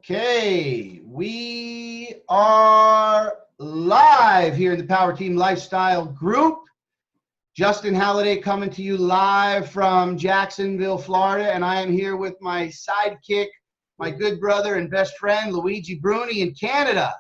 Okay, we are live here in the Power Team Lifestyle Group. Justin Halliday coming to you live from Jacksonville, Florida, and I am here with my sidekick, my good brother and best friend, Luigi Bruni in Canada.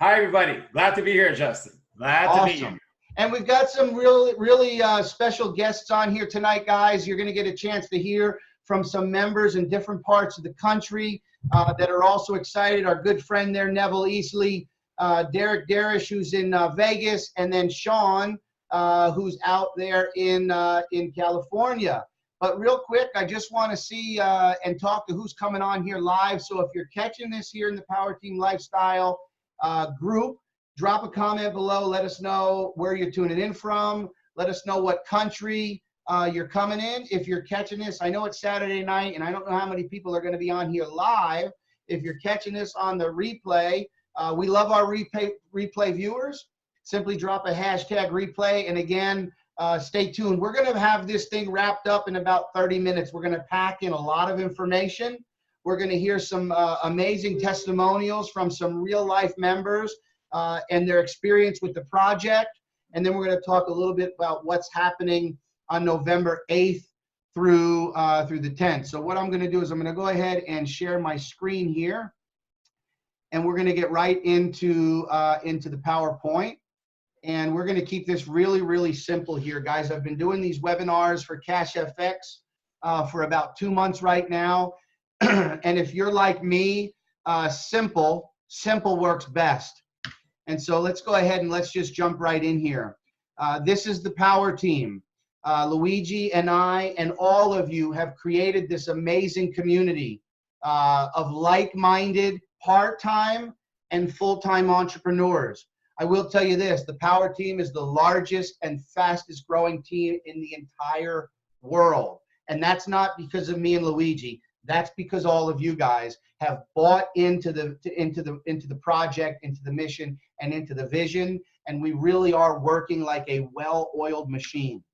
Hi, everybody. Glad to be here, Justin. Glad to be here. And we've got some really special guests on here tonight, guys. You're going to get a chance to hear from some members in different parts of the country that are also excited. Our good friend there, Neville Easley, Derek Darish, who's in Vegas, and then Sean, who's out there in California. But real quick, I just want to see and talk to who's coming on here live. So if you're catching this here in the Power Team Lifestyle group, drop a comment below. Let us know where you're tuning in from. Let us know what country you're coming in. If you're catching this, I know it's Saturday night, and I don't know how many people are going to be on here live. If you're catching this on the replay, we love our replay viewers. Simply drop a hashtag replay. And again, stay tuned. We're going to have this thing wrapped up in about 30 minutes. We're going to pack in a lot of information. We're going to hear some amazing testimonials from some real life members and their experience with the project. And then we're going to talk a little bit about what's happening on November 8th through the 10th. So what I'm going to do is I'm going to go ahead and share my screen here. And we're going to get right into the PowerPoint. And we're going to keep this really simple here, guys. I've been doing these webinars for CashFX for about 2 months right now. And if you're like me, simple works best. And so let's go ahead and let's just jump right in here. This is the Power Team. Luigi and I and all of you have created this amazing community of like-minded part-time and full-time entrepreneurs. I will tell you this, the Power Team is the largest and fastest growing team in the entire world. And that's not because of me and Luigi. That's because all of you guys have bought into the project, into the mission, and into the vision, and we really are working like a well-oiled machine.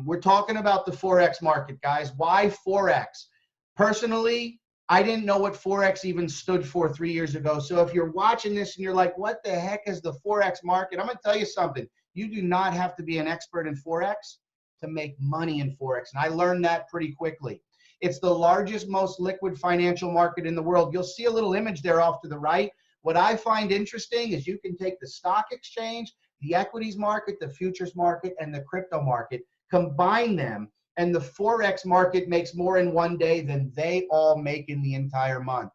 We're talking about the Forex market, guys. Why Forex? Personally, I didn't know what Forex even stood for 3 years ago. So if you're watching this and you're like, what the heck is the Forex market? I'm going to tell you something. You do not have to be an expert in Forex to make money in Forex. And I learned that pretty quickly. It's the largest, most liquid financial market in the world. You'll see a little image there off to the right. What I find interesting is you can take the stock exchange, the equities market, the futures market, and the crypto market, combine them, and the Forex market makes more in one day than they all make in the entire month.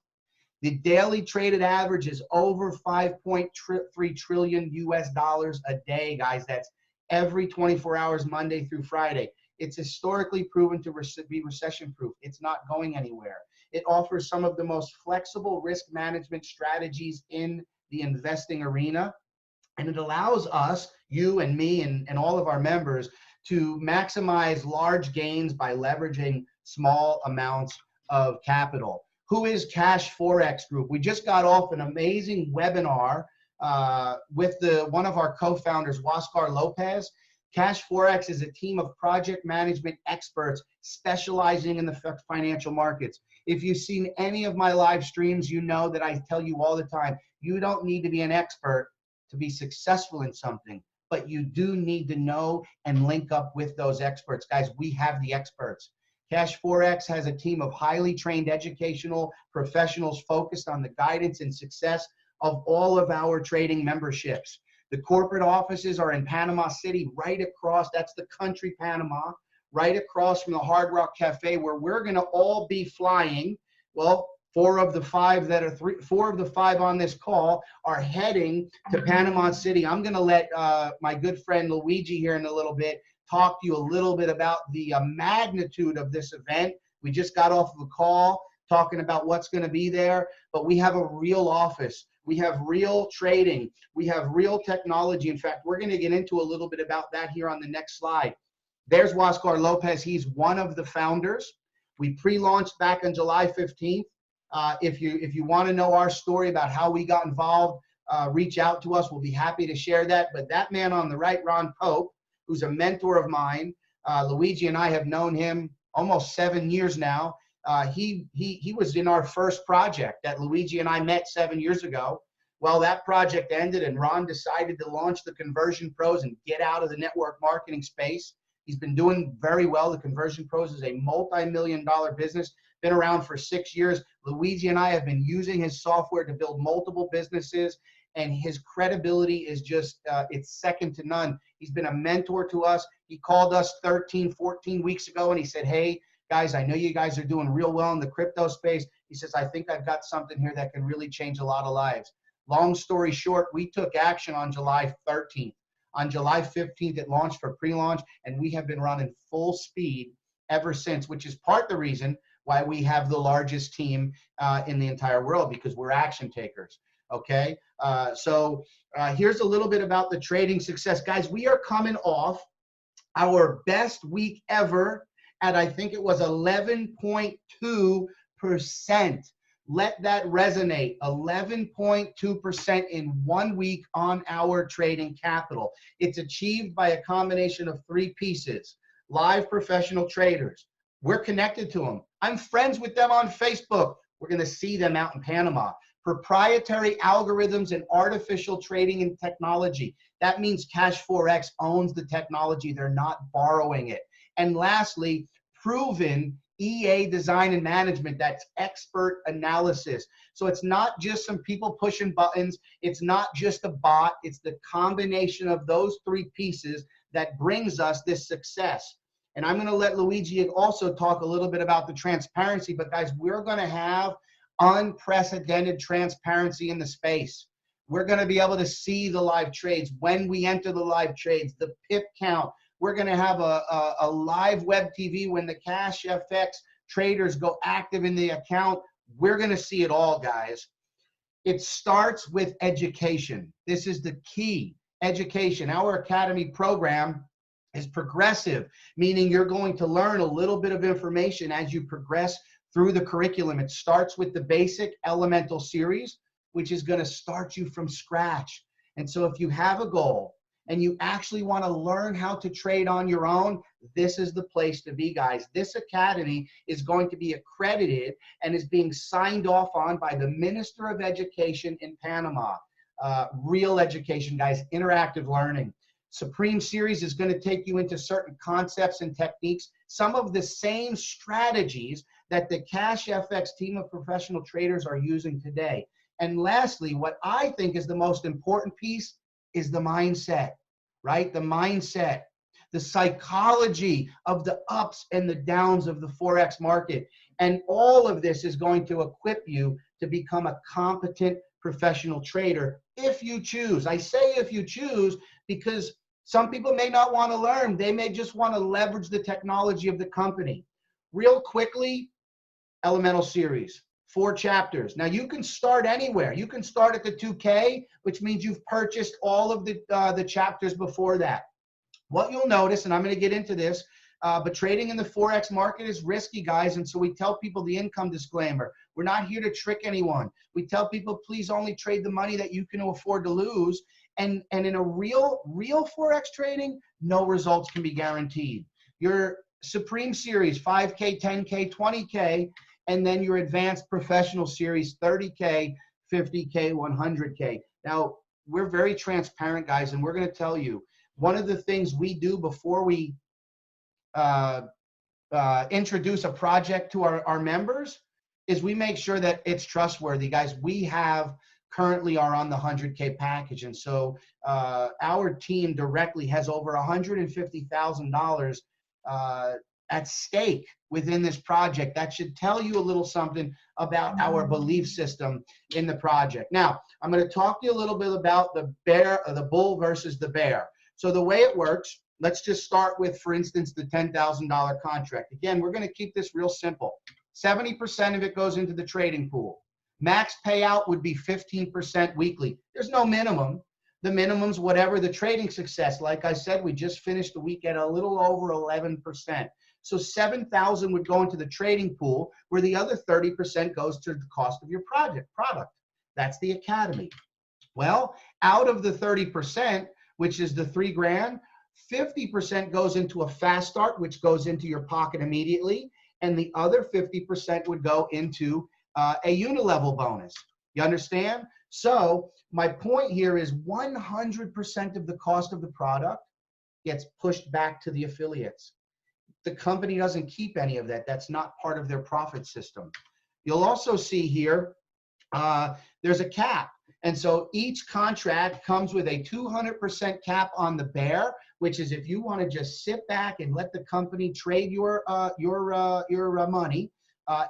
The daily traded average is over 5.3 trillion US dollars a day, guys. That's every 24 hours, Monday through Friday. It's historically proven to be recession-proof. It's not going anywhere. It offers some of the most flexible risk management strategies in the investing arena. And it allows us, you and me and all of our members, to maximize large gains by leveraging small amounts of capital. Who is CashFX Group? We just got off an amazing webinar with one of our co-founders, Huáscar Lopez. CashFX is a team of project management experts specializing in the financial markets. If you've seen any of my live streams, you know that I tell you all the time, you don't need to be an expert to be successful in something, but you do need to know and link up with those experts. Guys, we have the experts. CashFX has a team of highly trained educational professionals focused on the guidance and success of all of our trading memberships. The corporate offices are in Panama City, right across, that's the country Panama, right across from the Hard Rock Cafe, where we're gonna all be flying. Well, four of the five on this call are heading to Panama City. I'm gonna let my good friend Luigi here in a little bit talk to you a little bit about the magnitude of this event. We just got off of a call talking about what's gonna be there, but we have a real office. We have real trading. We have real technology. In fact, we're gonna get into a little bit about that here on the next slide. There's Huáscar Lopez. He's one of the founders. We pre-launched back on July 15th. If you want to know our story about how we got involved, reach out to us. We'll be happy to share that. But that man on the right, Ron Pope, who's a mentor of mine, Luigi and I have known him almost 7 years now. He was in our first project that Luigi and I met 7 years ago. Well, that project ended and Ron decided to launch the Conversion Pros and get out of the network marketing space. He's been doing very well. The Conversion Pros is a multi-million-dollar business, been around for 6 years. Luigi and I have been using his software to build multiple businesses, and his credibility is just, it's second to none. He's been a mentor to us. He called us 13, 14 weeks ago and he said, hey, guys, I know you guys are doing real well in the crypto space. He says, I think I've got something here that can really change a lot of lives. Long story short, we took action on July 13th. On July 15th, it launched for pre-launch, and we have been running full speed ever since, which is part the reason why we have the largest team in the entire world, because we're action takers. Okay, so here's a little bit about the trading success. Guys, we are coming off our best week ever at, I think it was 11.2%. Let that resonate. 11.2% in 1 week on our trading capital. It's achieved by a combination of three pieces. Live professional traders. We're connected to them. I'm friends with them on Facebook. We're going to see them out in Panama. Proprietary algorithms and artificial trading and technology. That means CashFX owns the technology. They're not borrowing it. And lastly, proven EA design and management. That's expert analysis. So it's not just some people pushing buttons. It's not just a bot. It's the combination of those three pieces that brings us this success. And I'm going to let Luigi also talk a little bit about the transparency. But guys, we're going to have unprecedented transparency in the space. We're going to be able to see the live trades when we enter the live trades, the pip count. We're going to have a live web TV when the CashFX traders go active in the account. We're going to see it all, guys. It starts with education. This is the key, education. Our Academy program is progressive, meaning you're going to learn a little bit of information as you progress through the curriculum. It starts with the basic elemental series, which is going to start you from scratch. And so if you have a goal and you actually want to learn how to trade on your own, this is the place to be, guys. This academy is going to be accredited and is being signed off on by the Minister of Education in Panama. Real education, guys, interactive learning. Supreme Series is going to take you into certain concepts and techniques, some of the same strategies that the CashFX team of professional traders are using today. And lastly, what I think is the most important piece is the mindset, right? The mindset, the psychology of the ups and the downs of the Forex market. And all of this is going to equip you to become a competent professional trader if you choose. I say if you choose because some people may not want to learn. They may just want to leverage the technology of the company. Real quickly, Elemental Series, 4 chapters. Now you can start anywhere. You can start at the 2K, which means you've purchased all of the chapters before that. What you'll notice, and I'm going to get into this, but trading in the Forex market is risky, guys. And so we tell people the income disclaimer. We're not here to trick anyone. We tell people, please only trade the money that you can afford to lose. And in a real Forex trading, no results can be guaranteed. Your Supreme Series, 5K, 10K, 20K, and then your Advanced Professional Series, 30K, 50K, 100K. Now, we're very transparent, guys, and we're going to tell you, one of the things we do before we introduce a project to our members is we make sure that it's trustworthy, guys. We have currently are on the 100K package. And so our team directly has over $150,000 at stake within this project. That should tell you a little something about our belief system in the project. Now, I'm going to talk to you a little bit about the bull versus the bear. So the way it works, let's just start with, for instance, the $10,000 contract. Again, we're going to keep this real simple. 70% of it goes into the trading pool. Max payout would be 15% weekly. There's no minimum. The minimum's whatever the trading success. Like I said, we just finished the week at a little over 11%. So 7,000 would go into the trading pool, where the other 30% goes to the cost of your product. That's the academy. Well, out of the 30%, which is the $3,000, 50% goes into a fast start, which goes into your pocket immediately. and the other 50% would go into a unilevel bonus. You understand? So my point here is 100% of the cost of the product gets pushed back to the affiliates. The company doesn't keep any of that. That's not part of their profit system. You'll also see here, there's a cap. And so each contract comes with a 200% cap on the bear, which is if you want to just sit back and let the company trade your money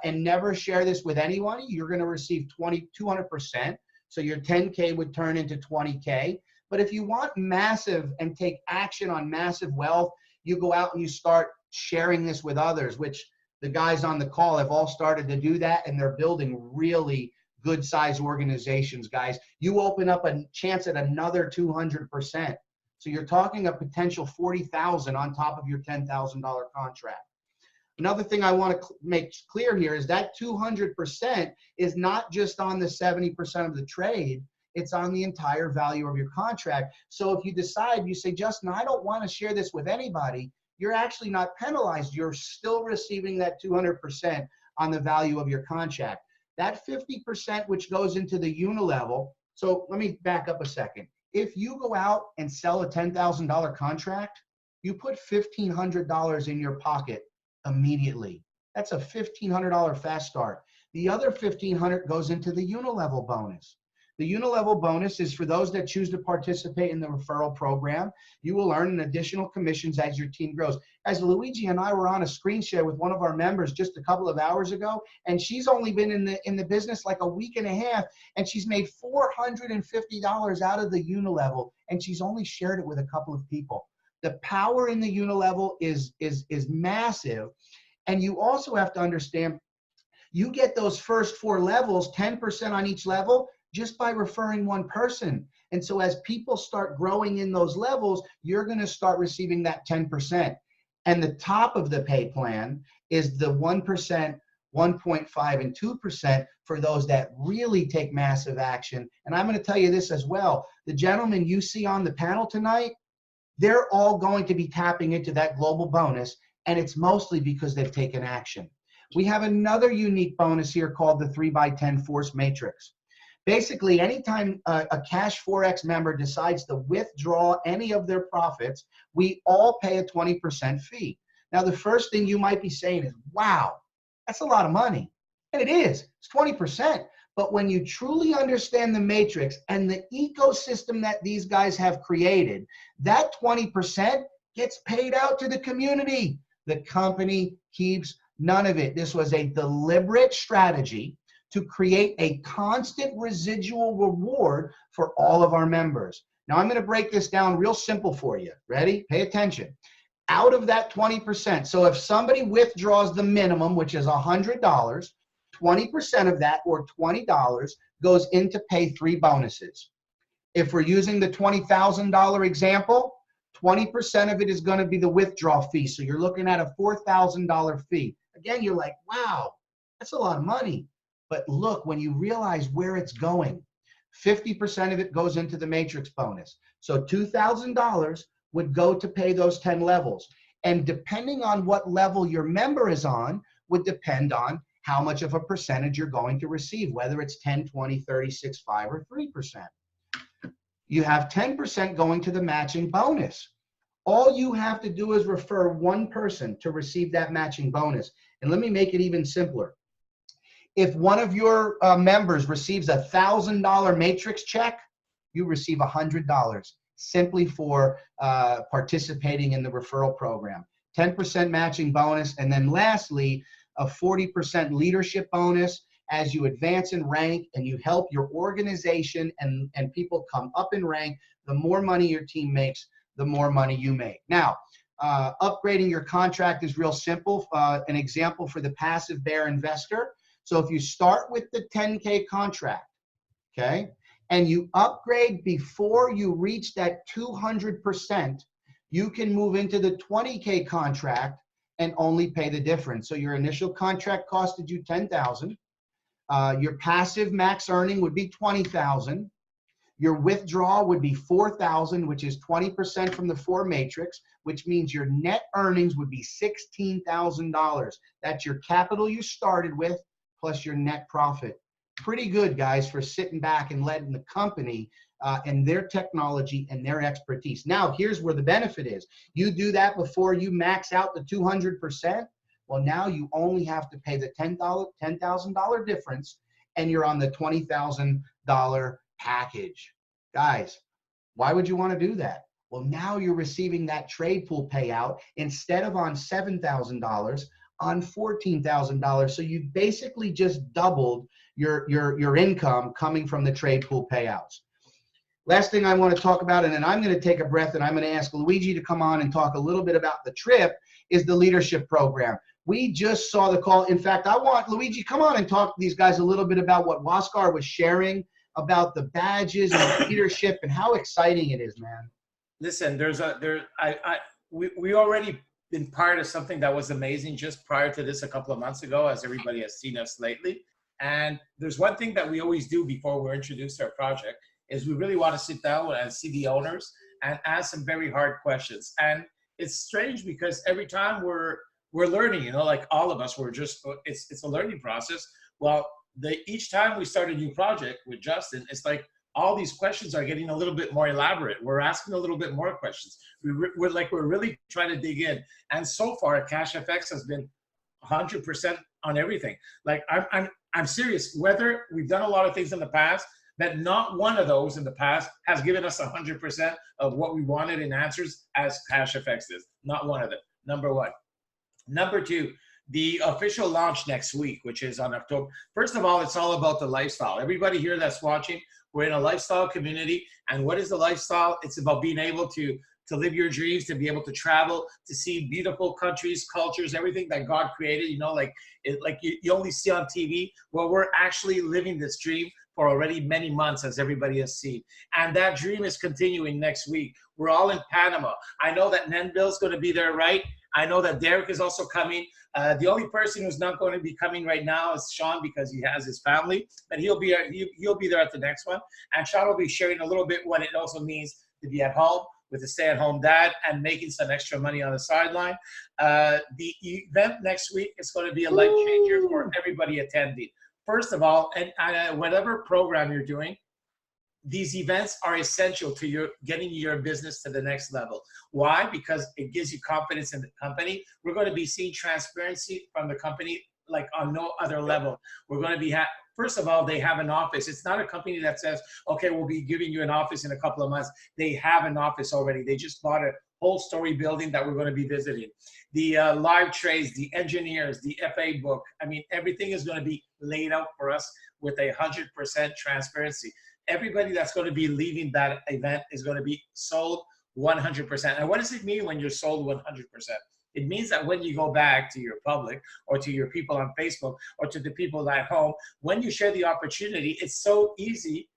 and never share this with anyone, you're going to receive 200%. So your 10K would turn into 20K. But if you want massive and take action on massive wealth, you go out and you start sharing this with others, which the guys on the call have all started to do that, and they're building really good size organizations, guys. You open up a chance at another 200%. So you're talking a potential 40,000 on top of your $10,000 contract. Another thing I want to make clear here is that 200% is not just on the 70% of the trade, it's on the entire value of your contract. So if you decide, you say, Justin, I don't want to share this with anybody, you're actually not penalized. You're still receiving that 200% on the value of your contract. That 50% which goes into the unilevel, so let me back up a second. If you go out and sell a $10,000 contract, you put $1,500 in your pocket immediately. That's a $1,500 fast start. The other $1,500 goes into the unilevel bonus. The unilevel bonus is for those that choose to participate in the referral program. You will earn an additional commissions as your team grows. As Luigi and I were on a screen share with one of our members just a couple of hours ago, and she's only been in the business like a week and a half, and she's made $450 out of the unilevel, and she's only shared it with a couple of people. The power in the unilevel is massive, and you also have to understand, you get those first 4 levels, 10% on each level, just by referring one person. And so as people start growing in those levels, you're going to start receiving that 10%. And the top of the pay plan is the 1%, 1.5, and 2% for those that really take massive action. And I'm going to tell you this as well. The gentlemen you see on the panel tonight, they're all going to be tapping into that global bonus, and it's mostly because they've taken action. We have another unique bonus here called the 3x10 Force Matrix. Basically, anytime a CashFX member decides to withdraw any of their profits, we all pay a 20% fee. Now, the first thing you might be saying is, wow, that's a lot of money. And it is. It's 20%. But when you truly understand the matrix and the ecosystem that these guys have created, that 20% gets paid out to the community. The company keeps none of it. This was a deliberate strategy to create a constant residual reward for all of our members. Now, I'm going to break this down real simple for you. Ready? Pay attention. Out of that 20%, so if somebody withdraws the minimum, which is $100, 20% of that, or $20, goes into pay 3 bonuses. If we're using the $20,000 example, 20% of it is going to be the withdrawal fee. So you're looking at a $4,000 fee. Again, you're like, wow, that's a lot of money. But look, when you realize where it's going, 50% of it goes into the matrix bonus. So $2,000 would go to pay those 10 levels. And depending on what level your member is on, would depend on how much of a percentage you're going to receive, whether it's 10, 20, 36, 5, or 3%. You have 10% going to the matching bonus. All you have to do is refer one person to receive that matching bonus. And let me make it even simpler. If one of your members receives a $1,000 matrix check, you receive $100 simply for participating in the referral program. 10% matching bonus, and then lastly, a 40% leadership bonus as you advance in rank and you help your organization and people come up in rank. The more money your team makes, the more money you make. Now, upgrading your contract is real simple. An example for the passive bear investor. So if you start with the 10K contract, okay, and you upgrade before you reach that 200%, you can move into the 20K contract and only pay the difference. So your initial contract costed you $10,000. Your passive max earning would be $20,000. Your withdrawal would be 4,000, which is 20% from the 4 matrix, which means your net earnings would be $16,000. That's your capital you started with plus your net profit. Pretty good, guys, for sitting back and letting the company and their technology and their expertise. Now, here's where the benefit is. You do that before you max out the 200%. Well, now you only have to pay the $10,000 difference, and you're on the $20,000 package. Guys, why would you want to do that? Well, now you're receiving that trade pool payout instead of on $7,000, on $14,000. So you basically just doubled your income coming from the trade pool payouts. Last thing I want to talk about, and then I'm going to take a breath and I'm going to ask Luigi to come on and talk a little bit about the trip, is the leadership program. We just saw the call. In fact, I want Luigi, come on and talk to these guys a little bit about what Waskar was sharing about the badges and the leadership and how exciting it is, man. Listen, we already been part of something that was amazing just prior to this a couple of months ago, as everybody has seen us lately. And there's one thing that we always do before we're introduced to our project is we really want to sit down and see the owners and ask some very hard questions. And it's strange because every time we're learning, you know, like all of us, it's a learning process. Well, each time we start a new project with Justin, it's like all these questions are getting a little bit more elaborate. We're asking a little bit more questions. We're really trying to dig in. And so far, CashFX has been 100% on everything. Like I'm serious. Whether we've done a lot of things in the past, that not one of those in the past has given us 100% of what we wanted in answers as CashFX is. Not one of them. Number one. Number two, the official launch next week, which is on October. First of all, it's all about the lifestyle. Everybody here that's watching, we're in a lifestyle community. And what is the lifestyle? It's about being able to live your dreams, to be able to travel, to see beautiful countries, cultures, everything that God created, you know, like you only see on TV. Well, we're actually living this dream for already many months, as everybody has seen. And that dream is continuing next week. We're all in Panama. I know that Nenbill's going to be there, right? I know that Derek is also coming. The only person who's not going to be coming right now is Sean, because he has his family, but he'll be there at the next one. And Sean will be sharing a little bit what it also means to be at home with a stay-at-home dad and making some extra money on the sideline. The event next week is going to be a life changer for everybody attending. First of all, and whatever program you're doing, these events are essential to getting your business to the next level. Why? Because it gives you confidence in the company. We're going to be seeing transparency from the company like on no other level. We're going to be first of all, they have an office. It's not a company that says, okay, we'll be giving you an office in a couple of months. They have an office already. They just bought a whole story building that we're going to be visiting. The live trades, the engineers, the FA book. I mean, everything is going to be laid out for us with 100% transparency. Everybody that's going to be leaving that event is going to be sold 100%. And what does it mean when you're sold 100%? It means that when you go back to your public or to your people on Facebook or to the people at home, when you share the opportunity, it's so easy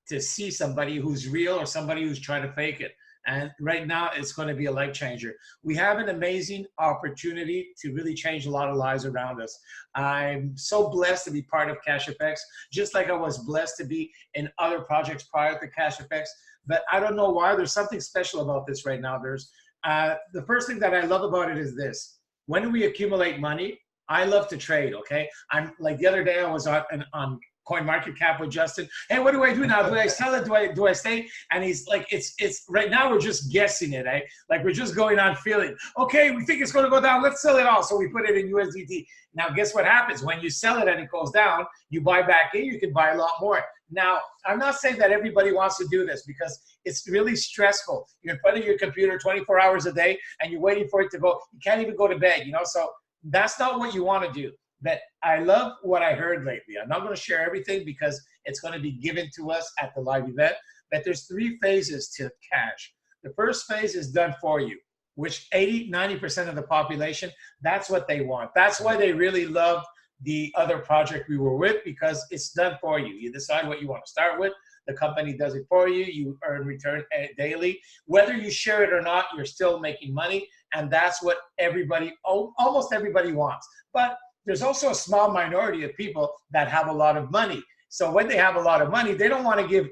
to see somebody who's real or somebody who's trying to fake it. And right now, it's going to be a life changer. We have an amazing opportunity to really change a lot of lives around us. I'm so blessed to be part of CashFX, just like I was blessed to be in other projects prior to CashFX. But I don't know why. There's something special about this right now. The first thing that I love about it is this. When we accumulate money, I love to trade, okay? I'm like the other day I was on CoinMarketCap with Justin. Hey, what do I do now? Do I sell it? Do I stay? And he's like, it's right now we're just guessing it, eh? Like we're just going on feeling. Okay, we think it's going to go down. Let's sell it all. So we put it in USDT. Now, guess what happens? When you sell it and it goes down, you buy back in, you can buy a lot more. Now, I'm not saying that everybody wants to do this because it's really stressful. You're in front of your computer 24 hours a day and you're waiting for it to go. You can't even go to bed, you know? So that's not what you want to do. But I love what I heard lately. I'm not going to share everything because it's going to be given to us at the live event. But there's 3 phases to cash. The first phase is done for you, which 90% of the population, that's what they want. That's why they really loved the other project we were with, because it's done for you. You decide what you want to start with. The company does it for you. You earn return daily. Whether you share it or not, you're still making money. And that's what almost everybody wants. But there's also a small minority of people that have a lot of money. So when they have a lot of money, they don't want to give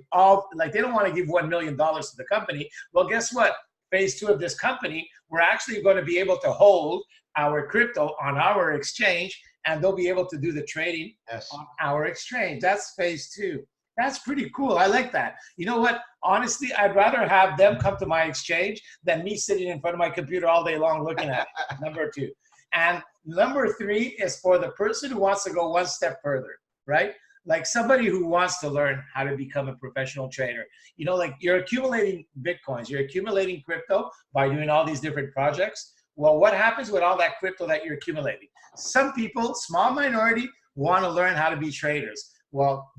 they don't want to give $1 million to the company. Well, guess what? Phase 2 of this company, we're actually going to be able to hold our crypto on our exchange, and they'll be able to do the trading on our exchange. That's phase 2. That's pretty cool. I like that. You know what? Honestly, I'd rather have them come to my exchange than me sitting in front of my computer all day long looking at it. Number 2. And number 3 is for the person who wants to go one step further, right? Like somebody who wants to learn how to become a professional trader. You know, like you're accumulating Bitcoins, you're accumulating crypto by doing all these different projects. Well, what happens with all that crypto that you're accumulating? Some people, small minority, want to learn how to be traders. Well,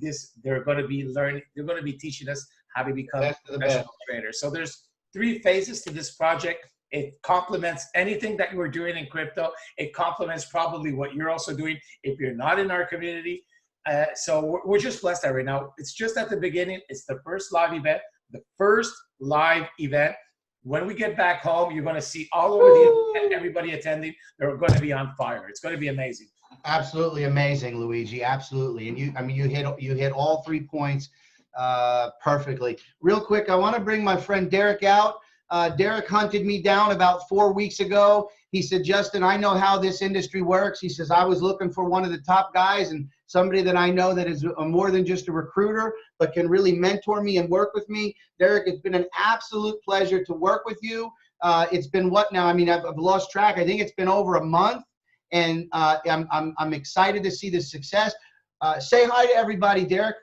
they're going to be teaching us how to become professional traders. So there's 3 phases to this project. It complements anything that you were doing in crypto. It complements probably what you're also doing if you're not in our community. So we're just blessed that right now. It's just at the beginning. It's the first live event. The first live event. When we get back home, you're going to see all over everybody attending. They're going to be on fire. It's going to be amazing. Absolutely amazing, Luigi. Absolutely. And you hit all 3 points perfectly. Real quick, I want to bring my friend Derek out. Derek hunted me down about 4 weeks ago. He said, Justin, I know how this industry works. He says, I was looking for one of the top guys and somebody that I know that is more than just a recruiter, but can really mentor me and work with me. Derek, it's been an absolute pleasure to work with you. It's been what now? I mean, I've lost track. I think it's been over a month, and I'm excited to see the success. Say hi to everybody, Derek.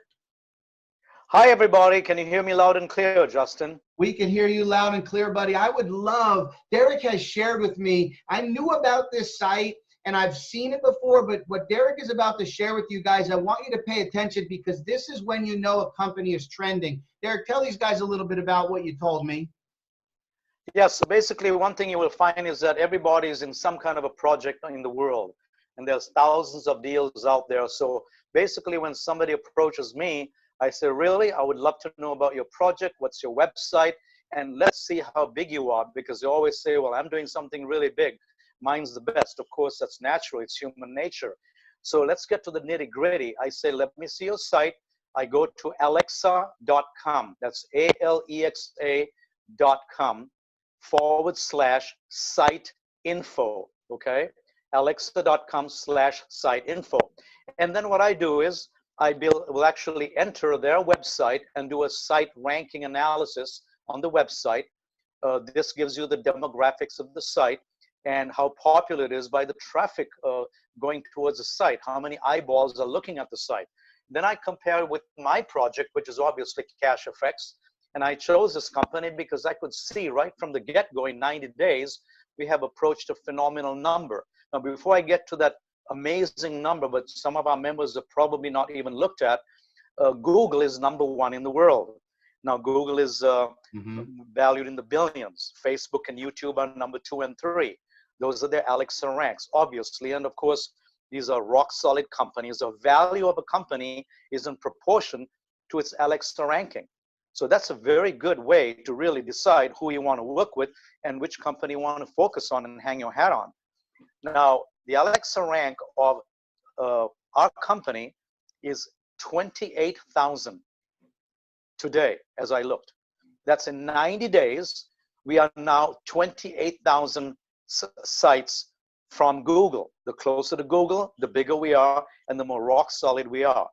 Hi, everybody. Can you hear me loud and clear, Justin? We can hear you loud and clear, buddy. I would love, Derek has shared with me, I knew about this site and I've seen it before, but what Derek is about to share with you guys, I want you to pay attention because this is when you know a company is trending. Derek, tell these guys a little bit about what you told me. Yes, so basically one thing you will find is that everybody is in some kind of a project in the world, and there's thousands of deals out there. So basically when somebody approaches me, I say, really, I would love to know about your project. What's your website? And let's see how big you are, because they always say, well, I'm doing something really big. Mine's the best. Of course, that's natural. It's human nature. So let's get to the nitty gritty. I say, let me see your site. I go to alexa.com. That's alexa.com/site info. Okay. alexa.com/site info. And then what I do is, I will actually enter their website and do a site ranking analysis on the website. This gives you the demographics of the site and how popular it is by the traffic going towards the site, how many eyeballs are looking at the site. Then I compare with my project, which is obviously CashFX. And I chose this company because I could see right from the get-go in 90 days, we have approached a phenomenal number. Now, before I get to that amazing number, but some of our members have probably not even looked at, Google is #1 in the world. Now, Google is valued in the billions. Facebook and YouTube are #2 and 3. Those are their Alexa ranks, obviously. And of course, these are rock solid companies. The value of a company is in proportion to its Alexa ranking. So that's a very good way to really decide who you want to work with and which company you want to focus on and hang your hat on. Now, the Alexa rank of our company is 28,000 today, as I looked. That's in 90 days. We are now 28,000 sites from Google. The closer to Google, the bigger we are and the more rock solid we are.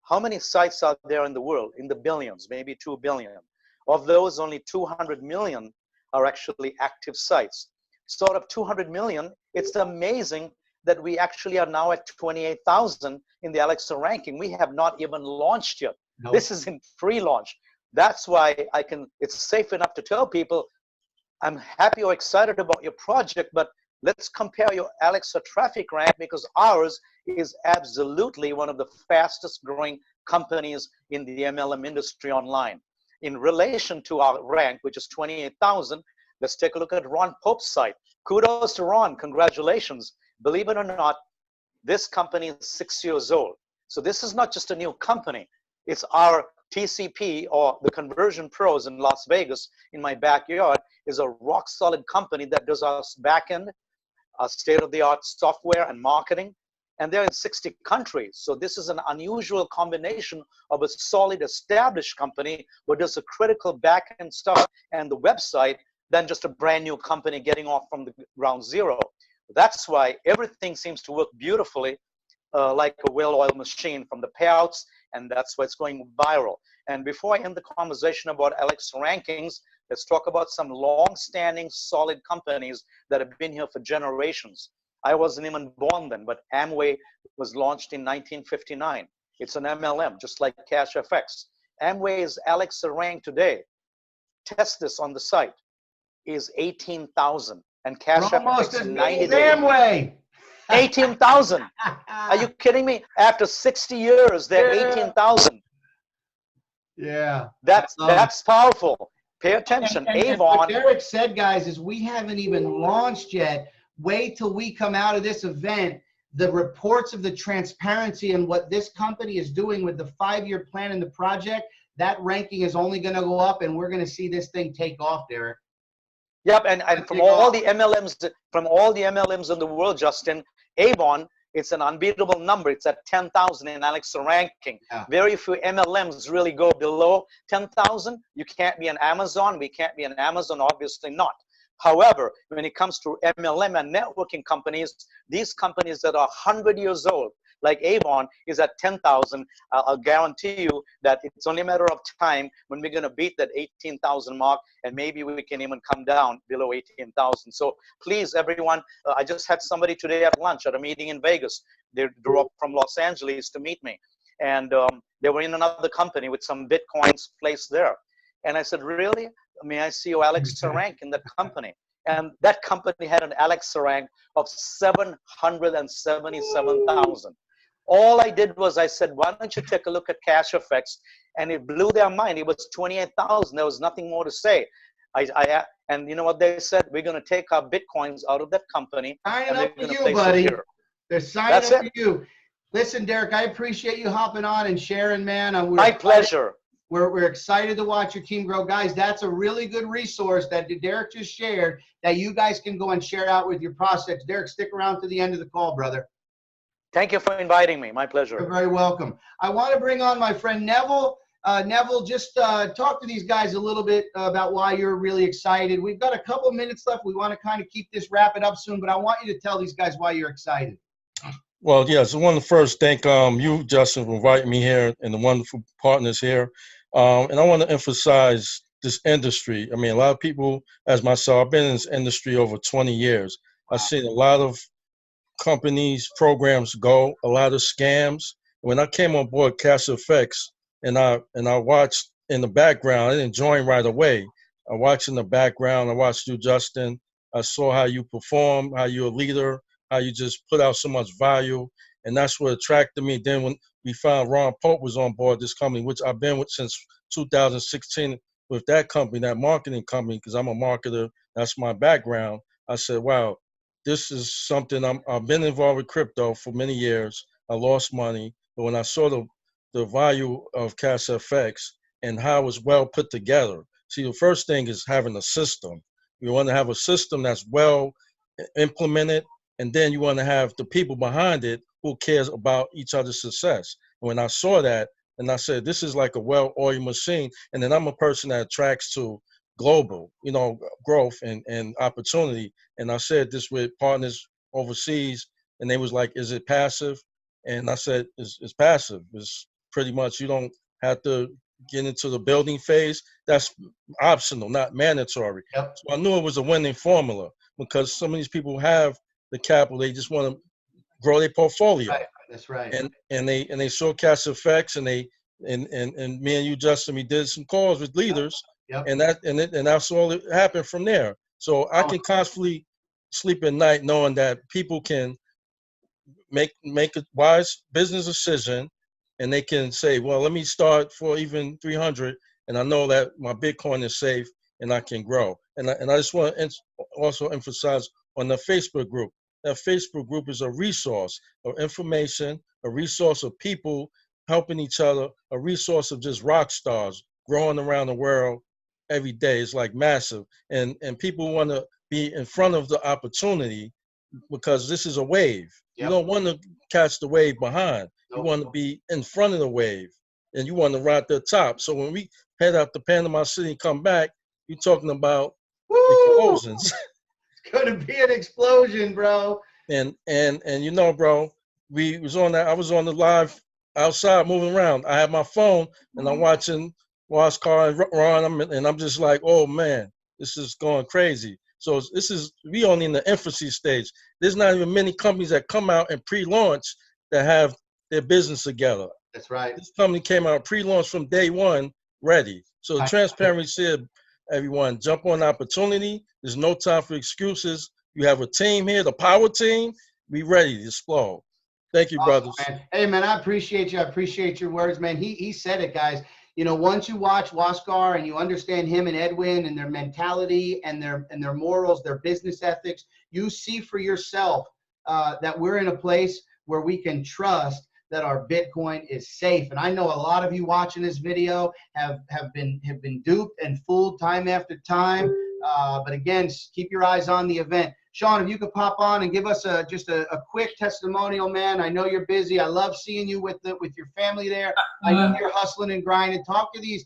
How many sites are there in the world? In the billions, maybe 2 billion. Of those, only 200 million are actually active sites. So out of 200 million, it's amazing that we actually are now at 28,000 in the Alexa ranking. We have not even launched yet. Nope. This is in pre-launch. That's why it's safe enough to tell people, I'm happy or excited about your project, but let's compare your Alexa traffic rank, because ours is absolutely one of the fastest growing companies in the MLM industry online. In relation to our rank, which is 28,000, let's take a look at Ron Pope's site. Kudos to Ron, congratulations. Believe it or not, this company is 6 years old. So this is not just a new company. It's our TCP, or the Conversion Pros in Las Vegas, in my backyard, is a rock solid company that does our backend, our state-of-the-art software and marketing. and they're in 60 countries. So this is an unusual combination of a solid established company who does the critical back-end stuff and the website than just a brand new company getting off from the ground zero. That's why everything seems to work beautifully, like a well-oiled machine from the payouts, and that's why it's going viral. And before I end the conversation about Alex rankings, let's talk about some long-standing, solid companies that have been here for generations. I wasn't even born then, but Amway was launched in 1959. It's an MLM, just like CashFX. Amway's Alex rank today, test this on the site, is 18,000, and CashFX in 90 days. Amway. 18,000. Are you kidding me? After 60 years, they're 18,000. Yeah. That's powerful. Pay attention. And Avon. what Derek said, guys, is we haven't even launched yet. Wait till we come out of this event. The reports of the transparency and what this company is doing with the 5-year plan and the project, that ranking is only going to go up, and we're going to see this thing take off, Derek. Yep, and from all the MLMs in the world, Justin, Avon, it's an unbeatable number. It's at 10,000 in Alexa ranking. Yeah. Very few MLMs really go below 10,000. You can't be an Amazon. We can't be an Amazon, obviously not. However, when it comes to MLM and networking companies, these companies that are 100 years old, like Avon, is at 10,000. I'll guarantee you that it's only a matter of time when we're going to beat that 18,000 mark, and maybe we can even come down below 18,000. So please, everyone, I just had somebody today at lunch at a meeting in Vegas. They drove up from Los Angeles to meet me, and they were in another company with some Bitcoins placed there. And I said, really? May I see your Alexa rank in that company? And that company had an Alexa rank of 777,000. All I did was I said, why don't you take a look at CashFX? And it blew their mind. It was 28,000. There was nothing more to say. And you know what they said? We're going to take our Bitcoins out of that company. Signing up for you, buddy. They're signing up for you. Listen, Derek, I appreciate you hopping on and sharing, man. My pleasure. We're excited to watch your team grow. Guys, that's a really good resource that Derek just shared that you guys can go and share out with your prospects. Derek, stick around to the end of the call, brother. Thank you for inviting me. My pleasure. You're very welcome. I want to bring on my friend Neville. Neville, just talk to these guys a little bit about why you're really excited. We've got a couple minutes left. We want to kind of keep this wrapping up soon, but I want you to tell these guys why you're excited. Well, yes, I want to first thank you, Justin, for inviting me here and the wonderful partners here. And I want to emphasize this industry. I mean, a lot of people, as myself, I've been in this industry over 20 years. Wow. I've seen a lot of companies, programs go, a lot of scams. When I came on board CashFX and I watched in the background, I didn't join right away. I watched in the background, I watched you, Justin. I saw how you perform, how you're a leader, how you just put out so much value. And that's what attracted me. Then when we found Ron Pope was on board this company, which I've been with since 2016 with that company, that marketing company, because I'm a marketer, that's my background. I said, wow, this is something I've been involved with crypto for many years. I lost money, but when I saw the value of CashFX and how it was well put together. See, the first thing is having a system. You want to have a system that's well implemented, and then you want to have the people behind it who cares about each other's success. And when I saw that, and I said, this is like a well-oiled machine. And then I'm a person that attracts to global, growth and opportunity. And I said this with partners overseas, and they was like, is it passive? And I said, it's passive. It's pretty much, you don't have to get into the building phase. That's optional, not mandatory. Yep. So I knew it was a winning formula because some of these people have the capital. They just want to grow their portfolio. Right. That's right. And they saw CashFX, and me and you, Justin, we did some calls with leaders. Yep. And that's all that happened from there. So I can constantly sleep at night knowing that people can make a wise business decision, and they can say, well, let me start for even 300, and I know that my Bitcoin is safe and I can grow. And I just want to also emphasize on the Facebook group. That Facebook group is a resource of information, a resource of people helping each other, a resource of just rock stars growing around the world every day. It's like massive. And people want to be in front of the opportunity because this is a wave. You don't want to catch the wave behind. You want to be in front of the wave, and you want to ride the top. So when we head out to Panama City and come back, you're talking about explosions. It's gonna be an explosion, bro. And you know, bro, we was on that. I was on the live outside moving around. I had my phone and I'm watching Car and Ron, and I'm just like, oh man, this is going crazy. So we only in the infancy stage. There's not even many companies that come out and pre-launch that have their business together. That's right. This company came out pre-launch from day one, ready. So the transparency said, everyone, jump on opportunity. There's no time for excuses. You have a team here, the power team. We ready to explode. Thank you, brothers. Man. Hey, man, I appreciate you. I appreciate your words, man. He said it, guys. You know, once you watch Waskar and you understand him and Edwin and their mentality and their morals, their business ethics, you see for yourself that we're in a place where we can trust that our Bitcoin is safe. And I know a lot of you watching this video have been duped and fooled time after time. But again, keep your eyes on the event. Sean, if you could pop on and give us just a quick testimonial, man. I know you're busy. I love seeing you with your family there. I know you're hustling and grinding. Talk to these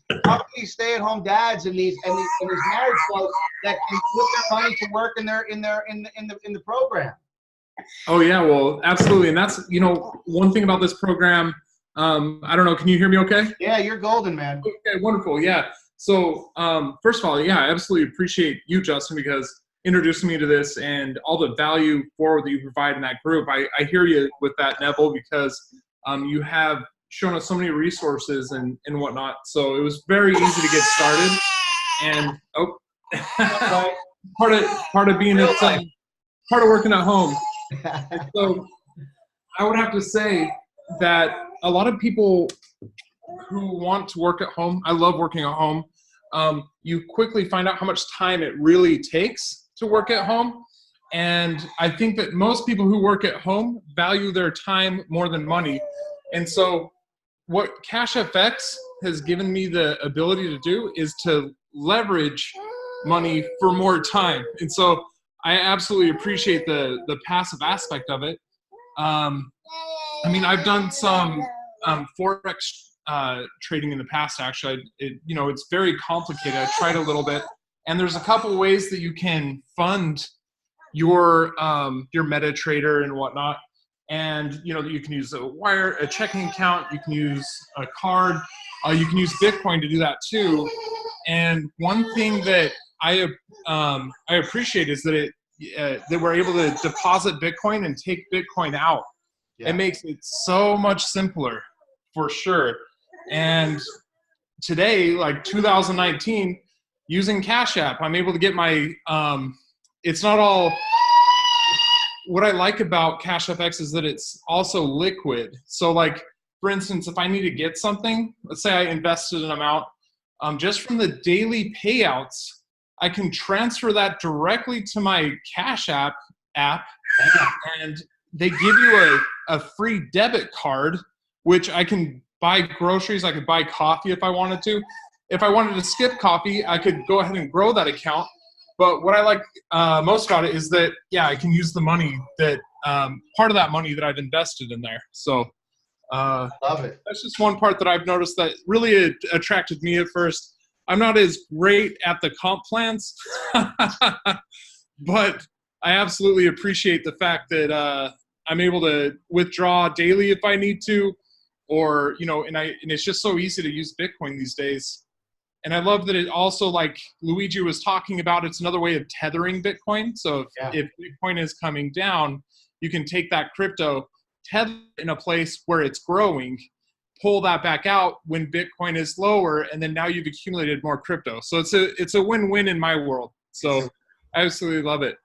stay-at-home dads and these married folks that can put their money to work in the program. Oh yeah, well, absolutely. And that's, you know, one thing about this program, I don't know, can you hear me okay? Yeah, you're golden, man. Okay, wonderful. Yeah. So first of all, yeah, I absolutely appreciate you, Justin, because introducing me to this and all the value forward that you provide in that group. I hear you with that, Neville, because you have shown us so many resources and whatnot. So it was very easy to get started. And part of being part of working at home. And so I would have to say that a lot of people who want to work at home, I love working at home, you quickly find out how much time it really takes to work at home. And I think that most people who work at home value their time more than money. And so what CashFX has given me the ability to do is to leverage money for more time. And so I absolutely appreciate the passive aspect of it. I mean, I've done some Forex trading in the past, actually. It's very complicated. I tried a little bit. And there's a couple of ways that you can fund your MetaTrader and whatnot. And, you can use a checking account. You can use a card. You can use Bitcoin to do that too. And one thing that I appreciate is that that we're able to deposit Bitcoin and take Bitcoin out. Yeah. It makes it so much simpler, for sure. And today, like 2019, using Cash App, I'm able to get my, it's not all, what I like about CashFX is that it's also liquid. So like, for instance, if I need to get something, let's say I invested an amount, just from the daily payouts, I can transfer that directly to my Cash App, and they give you a free debit card, which I can buy groceries, I could buy coffee if I wanted to. If I wanted to skip coffee, I could go ahead and grow that account. But what I like most about it is that, yeah, I can use the money that, part of that money that I've invested in there. So love it. That's just one part that I've noticed that really attracted me at first. I'm not as great at the comp plans, but I absolutely appreciate the fact that I'm able to withdraw daily if I need to, or, and it's just so easy to use Bitcoin these days. And I love that it also, like Luigi was talking about, it's another way of tethering Bitcoin. So if Bitcoin is coming down, you can take that crypto, tether in a place where it's growing, pull that back out when Bitcoin is lower, and then now you've accumulated more crypto. So it's a win-win in my world. So I absolutely love it.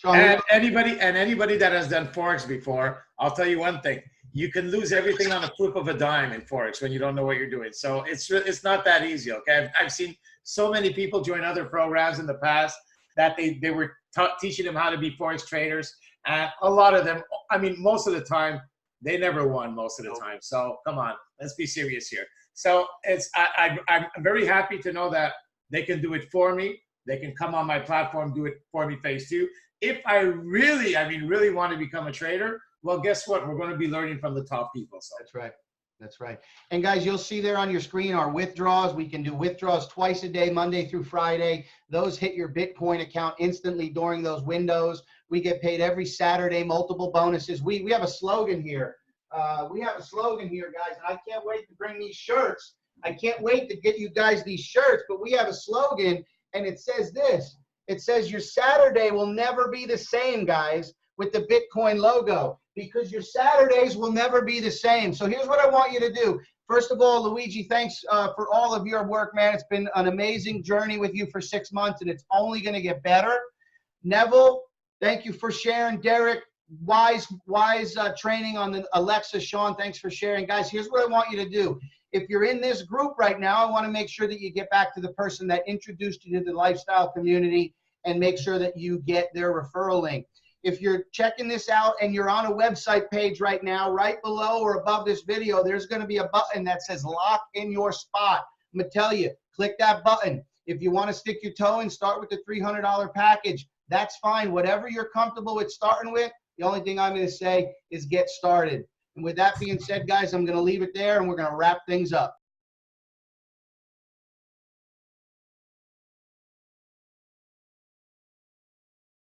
And anybody that has done Forex before, I'll tell you one thing. You can lose everything on a flip of a dime in Forex when you don't know what you're doing. So it's not that easy, okay? I've seen so many people join other programs in the past that they were teaching them how to be Forex traders. And a lot of them, I mean, most of the time, they never won most of the time. So come on, let's be serious here. So I'm very happy to know that they can do it for me. They can come on my platform, do it for me phase 2. If I really want to become a trader, Well, guess what? We're going to be learning from the top people. So That's right. That's right. And guys, you'll see there on your screen our withdrawals. We can do withdrawals twice a day, Monday through Friday. Those hit your Bitcoin account instantly during those windows. We get paid every Saturday, multiple bonuses. We have a slogan here. We have a slogan here, guys, and I can't wait to bring these shirts. I can't wait to get you guys these shirts, but we have a slogan, and it says this. It says, your Saturday will never be the same, guys, with the Bitcoin logo, because your Saturdays will never be the same. So here's what I want you to do. First of all, Luigi, thanks for all of your work, man. It's been an amazing journey with you for 6 months, and it's only going to get better. Neville, thank you for sharing. Derek, wise training on the Alexa. Sean, thanks for sharing. Guys, here's what I want you to do. If you're in this group right now, I want to make sure that you get back to the person that introduced you to the lifestyle community and make sure that you get their referral link. If you're checking this out and you're on a website page right now, right below or above this video, there's going to be a button that says lock in your spot. I'm going to tell you, click that button. If you want to stick your toe in, start with the $300 package. That's fine. Whatever you're comfortable with starting with, the only thing I'm going to say is get started. And with that being said, guys, I'm going to leave it there and we're going to wrap things up.